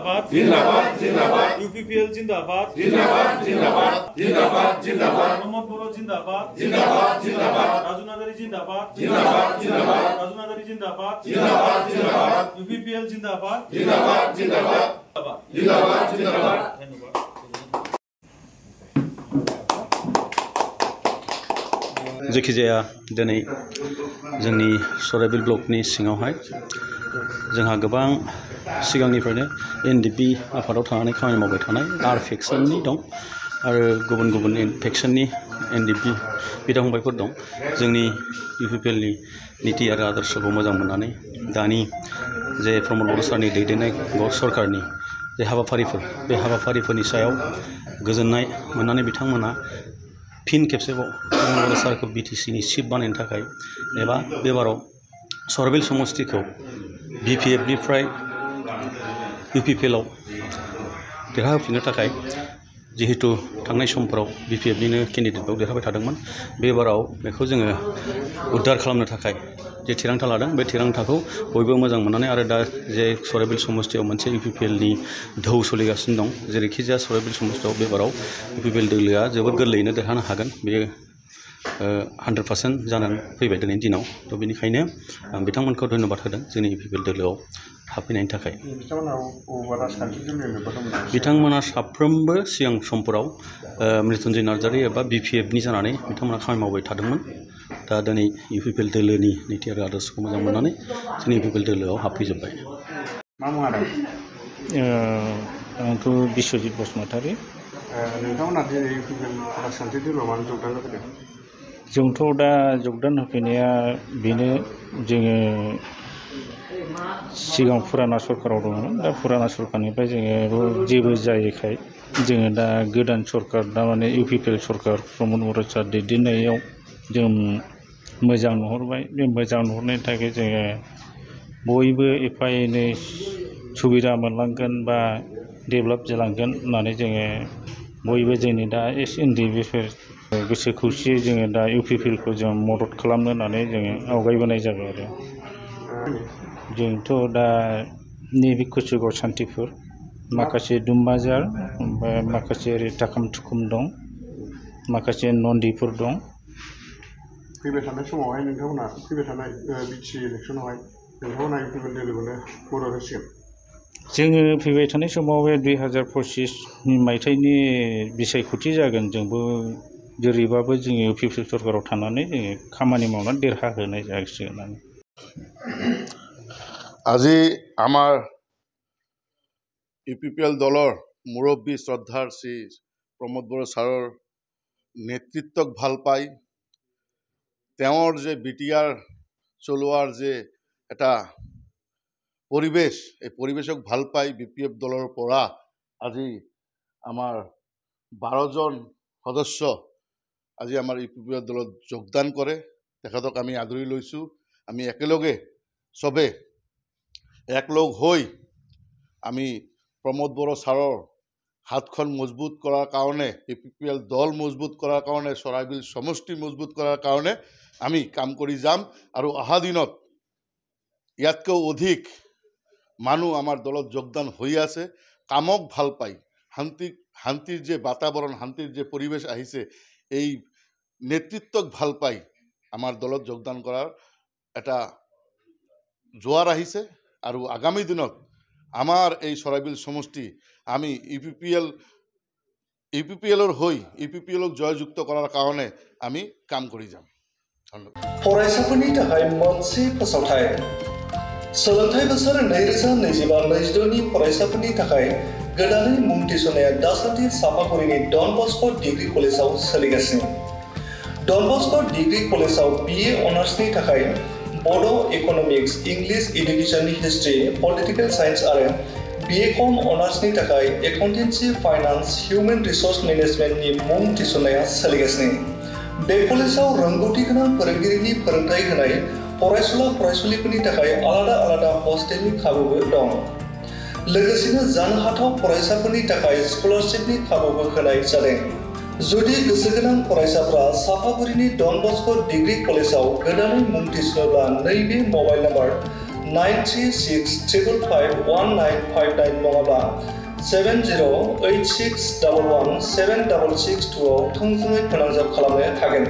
जिंदाबाद जिंदाबाद जिंदाबाद यूपीपीएल जिंदाबाद जिंदाबाद जिंदाबाद जिंदाबाद जिंदाबाद प्रमोद बर' जिंदाबाद जिंदाबाद जिंदाबाद राजू नार्जारी जिंदाबाद जिंदाबाद जिंदाबाद राजू नार्जारी जिंदाबाद जिंदाबाद जिंदाबाद यूपीपीएल जिंदाबाद जिंदाबाद जिंदाबाद जिंदाबाद जिंदाबाद धन्यवाद जायखिजाया दिनै जोंनि सराइबिल ब्लकनि सिङावहाय जोंहा गोबां सिगांनिफ्रायनो एनडिपि आफादाव थानानै खामानि मावबाय थानाय आर फेक्सननि दं आरो गुबुन गुबुन फेक्सननि एनडिपि बिदा फंबायफोर दं जोंनि इउपिपिएलनि नीति आरो आदर्शखौ मोजां मोननानै दानि जे प्रमोद बर' सारनि दैदेननाय सरकारनि जे हाबाफारिफोर बे हाबाफारिफोरनि सायाव गोजोननाय मोननानै बिथांमोना फिन खेबसेबाव प्रमोद बर' सारखौ बिटिसिनि चिफ बानायनो थाखाय एबा बेबाराव सराइबिल समष्टिखौ बिपिएफनिफ्राय इउपिपिएलआव देरहाहोफिननो थाखाय जिहेतु थांनाय समफोराव बिपिएफनिनो केन्डिडेटआव देरहाबाय थादोंमोन बेबाराव बेखौ जोङो उद्धार खालामनो थाखाय जे थिरांथा लादों बे थिरांथाखौ बयबो मोजां मोननानै आरो दा जे सराइबिल समष्टियाव मोनसे इउपिपिएलनि धौ सोलिगासिनो दं जेरैखि जाया सराइबिल समष्टियाव बेबाराव इउपिपिएल दोलोआ जोबोद गोरलैयैनो देरहानो हागोन बेयो 100% जानानै फैबाय दिनैनि दिनाव थ' बेनिखायनो आं बिथांमोनखौ धन्यबाद होदों जोंनि इउपिपिएल दोलोआव हाबफैनायनि थाखाय बिथांमोना साफ्रोमबो सिगां समफोराव मृत्युंजय नार्जारी एबा बिपिएफनि जानानै बिथांमोना खामानि मावबाय थादोंमोन दा दिनै इउपिपिएल दोलोनि नीति आरो आदर्शखौ मोजां मोननानै जोंनि इउपिपिएल दोलोआव हाबफैजोब्बाय मा मुं आदा आंथ' बिश्वजित बसुमतारी नोंथांमोना दिनै इउपिपिएल राजखान्थि दोलोआव मानो जगदान होफैदों जोंथ' दा जगदान होफैनाया बेनो जोङो सिगां फुराना सरकाराव दंमोन दा फुराना सरकारनिफ्राय जोङो जेबो जायैखाय जोङो दा गोदान सरकार दा माने इउपिपिएल सरकार प्रमोद बर' सार दैदेननायाव जों मोजां नुहुरबाय बे मोजां नुहुरनायनि थाखाय जोङो बयबो एफा एनै सुबिदा मोनलांगोन बा डेभेलप जालांगोन होननानै जोङो बयबो जोंनि दा एनडिपिफोर गोसो खौसेयै जोङो दा इउपिपिएलखौ जों मदद खालामनो होननानै जोङो आवगायबोनाय जाबाय आरो जोंथ' दा नैबे कुसुगाव सान्तिपुर माखासे दुमबाजार ओमफ्राय माखासे ओरै थाखाम थुखुम दं माखासे नन्दिफोर दं फैबाय थानाय समावहाय नोंथांमोना फैबाय थानाय बिटिसि इलेक्सनावहाय नोंथांमोना इउपिपिएल दोलोखौनो मदद होसिगोन जोङो फैबाय थानाय समाव बे 2025 मायथाइनि बिसायख'थि जागोन जोंबो जेरैबाबो जोङो इउपिपिएल सरकाराव थानानै जोङो खामानि मावनानै देरहाहोनाय जासिगोन আজি আমাৰ ইউপিপিএল দলৰ মুৰব্বী শ্ৰদ্ধাৰ শ্ৰী প্ৰমোদ বড়ো ছাৰৰ নেতৃত্বক ভাল পাই তেওঁৰ যে বিটিআৰ চলোৱাৰ যে এটা পৰিৱেশ এই পৰিৱেশক ভাল পাই বিপিএফ দলৰ পৰা আজি আমাৰ 12জন সদস্য আজি আমাৰ ইউপিপিএল দলত যোগদান কৰে তেখেতক আমি আদৰি লৈছোঁ আমি একেলগে সবে একলগ হৈ আমি প্ৰমোদ বড়ো ছাৰৰ হাতখন মজবুত কৰাৰ কাৰণে ইউপিপিএল দল মজবুত কৰাৰ কাৰণে সৰাইবিল সমষ্টি মজবুত কৰাৰ কাৰণে আমি কাম কৰি যাম আৰু অহা দিনত ইয়াতকৈ অধিক মানুহ আমাৰ দলত যোগদান হৈ আছে কামক ভাল পাই শান্তিৰ যে বাতাবৰণ শান্তিৰ যে পৰিৱেশ আহিছে এই নেতৃত্বক ভাল পাই আমাৰ দলত যোগদান কৰাৰ এটা জোৱাৰ আহিছে আৰু আগামী দিনত আমাৰ এই সৰাইবিল সমষ্টি আমি ইউপিপিএলৰ হৈ ইউপিপিএলক জয়যুক্ত কৰাৰ কাৰণে আমি কাম কৰি যাম ধন্যবাদ फरायसाफोरनि थाखाय मोनसे फोसावथाय सोलोंथाइ बोसोर 2025-26 नि फरायसाफोरनि थाखाय गोदानै मुं थिसननाया दासान्दि सापागुरिनि डन बस्को डिग्री कलेजाव सोलिगासिनो डन बस्को डिग्री कलेजाव बीए अनार्सनि थाखाय बड' इक'नमिक्स इंलिश एडुकेशननि हिस्ट्री पलिटिकल साइन्स आरो बीकॉम अनार्सनि थाखाय एकाउन्टेन्सि फाइनान्स ह्यूमन रिसोर्स मेनेजमेन्टनि मुं थिसननाया सोलिगासिनो बे कलेजाव रोंगौथि गोनां फोरोंगिरिनि फोरोंथाय होनाय फरायसुला फरायसुलिफोरनि थाखाय आलादा हस्टेलनि खाबुबो दं लोगोसेनो जानो हाथाव फरायसाफोरनि थाखाय स्कलारशिपनि खाबुबो होनाय जादों जुदि गोसो गोनां फरायसाफ्रा सापागुरिनि डन बस्को डिग्री कलेजाव गोदानै मुं थिसनोब्ला नैबे मबाइल नम्बर 9365551959 नङाब्ला 7086117662 आव थोंजोङै फोनांजाब खालामनो हागोन।